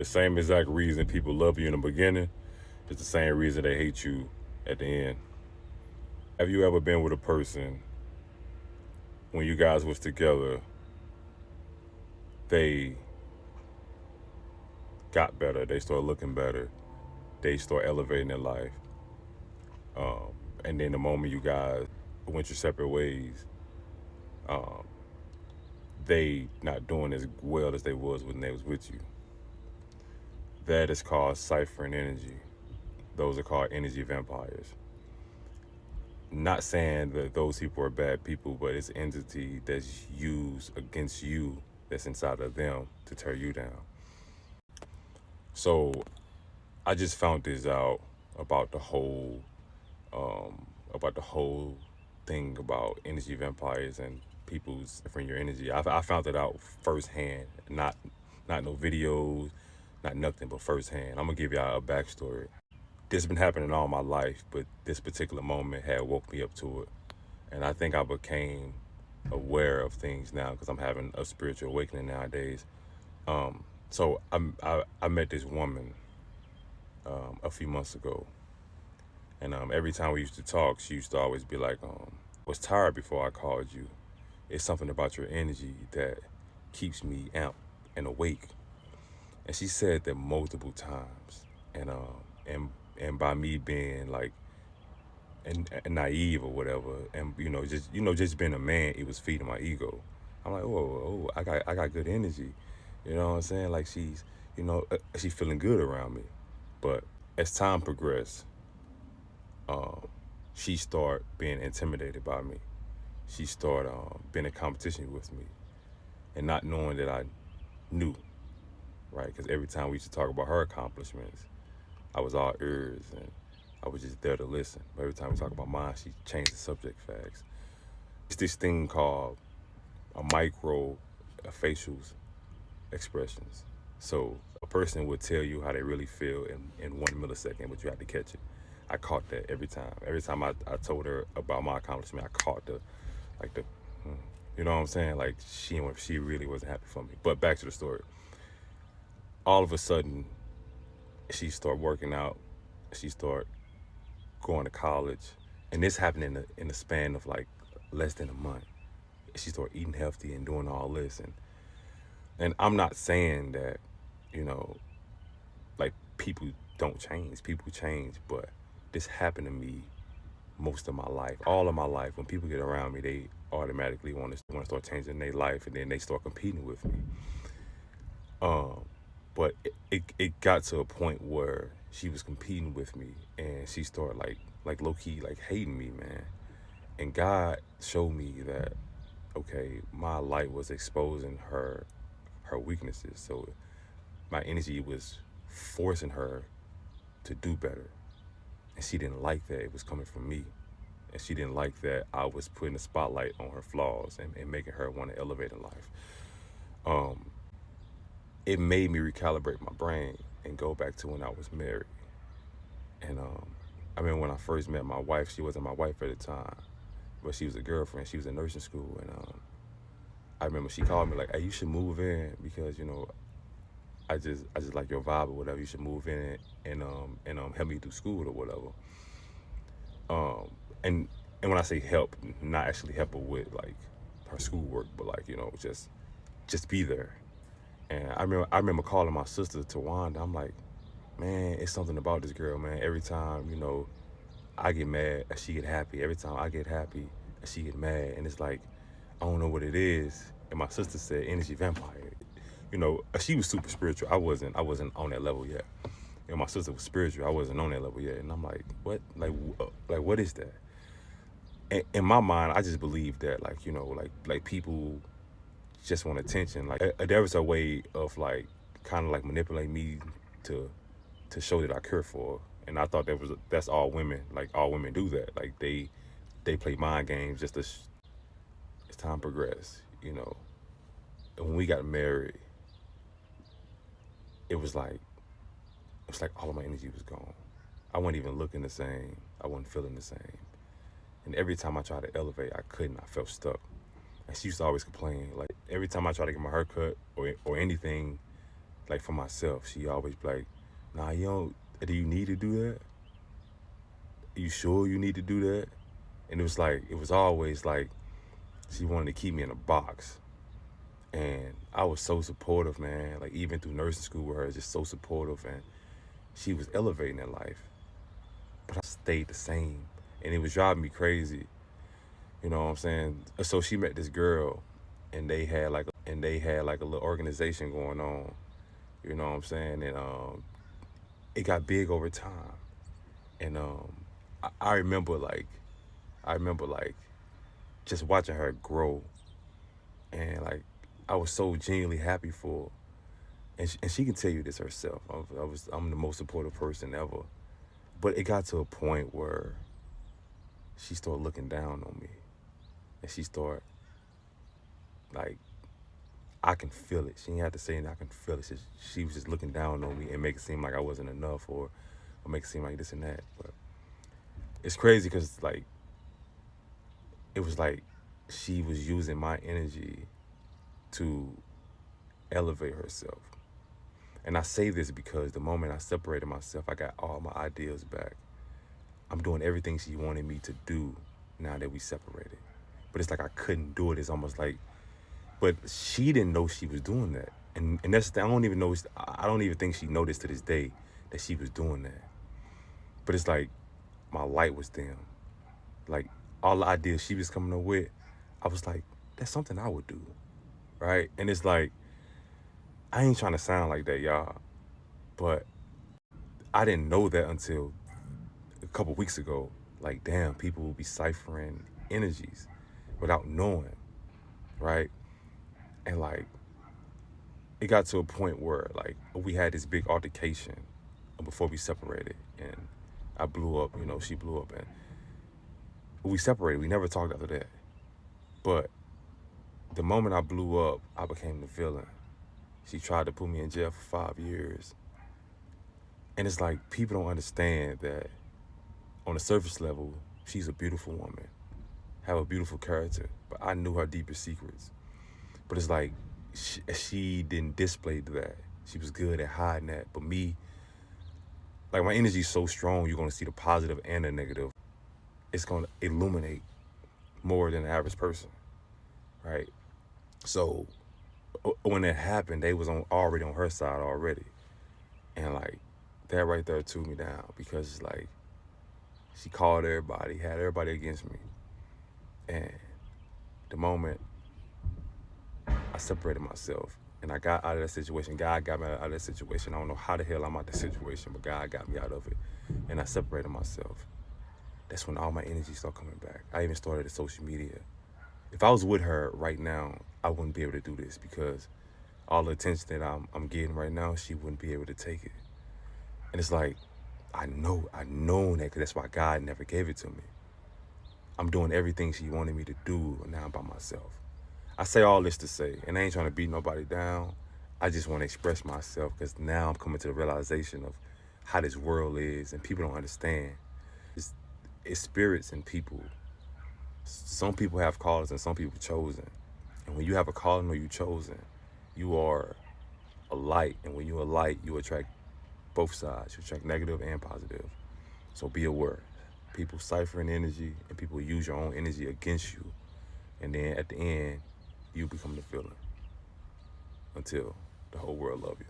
The same exact reason people love you in the beginning is the same reason they hate you at the end. Have you ever been with a person when you guys was together, they got better, they started looking better, they start elevating their life, um, and then the moment you guys went your separate ways, um, they not doing as well as they was when they was with you. That is called ciphering energy. Those are called energy vampires. Not saying that those people are bad people, but it's an entity that's used against you that's inside of them to tear you down. So I just found this out about the whole about the whole thing about energy vampires and people's from your energy. I found it out firsthand, not no videos, not nothing, but firsthand. I'm gonna give y'all a backstory. This has been happening all my life, but this particular moment had woke me up to it, and I think I became aware of things now because I'm having a spiritual awakening nowadays. So I met this woman a few months ago, and every time we used to talk, she used to always be like, "Was tired before I called you. It's something about your energy that keeps me amped and awake." And she said that multiple times, and and by me being like and naive or whatever, and just being a man, it was feeding my ego. I'm like, oh, I got good energy, you know what I'm saying? Like she's feeling good around me. But as time progressed, um, she started being intimidated by me. She started being in competition with me, and not knowing that I knew, right? Because every time we used to talk about her accomplishments, I was all ears and I was just there to listen. But every time we talk about mine, she changed the subject facts. It's this thing called a micro facial expressions. So a person would tell you how they really feel in 1 millisecond, but you have to catch it. I caught that every time. Every time I told her about my accomplishment, I caught like the, hmm, you know what I'm saying? Like she really wasn't happy for me. But back to the story. All of a sudden, she started working out. She started going to college, and this happened in the span of like less than a month. She started eating healthy and doing all this, and I'm not saying that, you know, like people don't change. People change, but this happened to me most of my life, all of my life. When people get around me, they automatically want to start changing their life, and then they start competing with me. Um, but it got to a point where she was competing with me, and she started like low key like hating me, man. And God showed me that okay, my light was exposing her weaknesses. So my energy was forcing her to do better. And she didn't like that. It was coming from me. And she didn't like that I was putting the spotlight on her flaws and making her want to elevate in life. Um, it made me recalibrate my brain and go back to when I was married. And I mean, when I first met my wife, she wasn't my wife at the time, but she was a girlfriend. She was in nursing school, and I remember she called me like, "Hey, you should move in because I just like your vibe or whatever. You should move in and help me through school or whatever." Um, and and when I say help, not actually help her with like her schoolwork, but like just be there. And I remember calling my sister Tawanda. I'm like, man, it's something about this girl, man. Every time I get mad, she get happy. Every time I get happy, she get mad, and it's like I don't know what it is. And my sister said energy vampire. She was super spiritual. I wasn't on that level yet. My sister was spiritual. I wasn't on that level yet, and I'm like, what? Like what is that? In my mind, I just believe that, like like people just want attention. Like there was a way of like kind of like manipulate me to show that I care for her. And I thought that's all women. Like all women do that. Like they play mind games just as time progressed. And when we got married, it was like all of my energy was gone. I wasn't even looking the same. I wasn't feeling the same. And every time I tried to elevate, I couldn't. I felt stuck. And she used to always complain. Like every time I tried to get my hair cut or anything, like for myself, she always be like, nah, you don't, do you need to do that? Are you sure you need to do that? And it was always like, she wanted to keep me in a box. And I was so supportive, man. Like even through nursing school with her, just so supportive, and she was elevating in life. But I stayed the same. And it was driving me crazy. You know what I'm saying? So she met this girl and they had like a little organization going on. You know what I'm saying? And it got big over time. And I remember like just watching her grow, and like I was so genuinely happy for her. And she can tell you this herself. I'm the most supportive person ever. But it got to a point where she started looking down on me, and she started like, I can feel it. She didn't have to say anything. I can feel it. She was just looking down on me and make it seem like I wasn't enough, or make it seem like this and that. But it's crazy because like it was like she was using my energy to elevate herself. And I say this because the moment I separated myself, I got all my ideas back. I'm doing everything she wanted me to do now that we separated. But it's like I couldn't do it. It's almost like, but she didn't know she was doing that. And that's the, I don't even think she noticed to this day that she was doing that. But it's like my light was dim. Like all the ideas she was coming up with, I was like, that's something I would do, right? And it's like, I ain't trying to sound like that, y'all, but I didn't know that until a couple weeks ago. Like, damn, people will be ciphering energies without knowing, right? And like, it got to a point where like we had this big altercation before we separated, and I blew up, she blew up, and we separated. We never talked after that. But the moment I blew up, I became the villain. She tried to put me in jail for 5 years. And it's like, people don't understand that on the surface level, she's a beautiful woman, have a beautiful character, but I knew her deepest secrets. But it's like, she didn't display that. She was good at hiding that. But me, like my energy is so strong, you're gonna see the positive and the negative. It's gonna illuminate more than the average person, right? So when that happened, they was already on her side already. And like, that right there threw me down, because it's like, she called everybody, had everybody against me. And the moment I separated myself and I got out of that situation, God got me out of that situation. I don't know how the hell I'm out of that situation, but God got me out of it. And I separated myself. That's when all my energy started coming back. I even started at social media. If I was with her right now, I wouldn't be able to do this, because all the attention that I'm getting right now, she wouldn't be able to take it. And it's like, I know that, because that's why God never gave it to me. I'm doing everything she wanted me to do now by myself. I say all this to say, and I ain't trying to beat nobody down. I just want to express myself, because now I'm coming to the realization of how this world is, and people don't understand. It's spirits and people. Some people have callings and some people chosen. And when you have a calling or you chosen, you are a light. And when you're a light, you attract both sides. You attract negative and positive. So be aware. People ciphering energy, and people use your own energy against you. And then at the end, you become the villain until the whole world love you.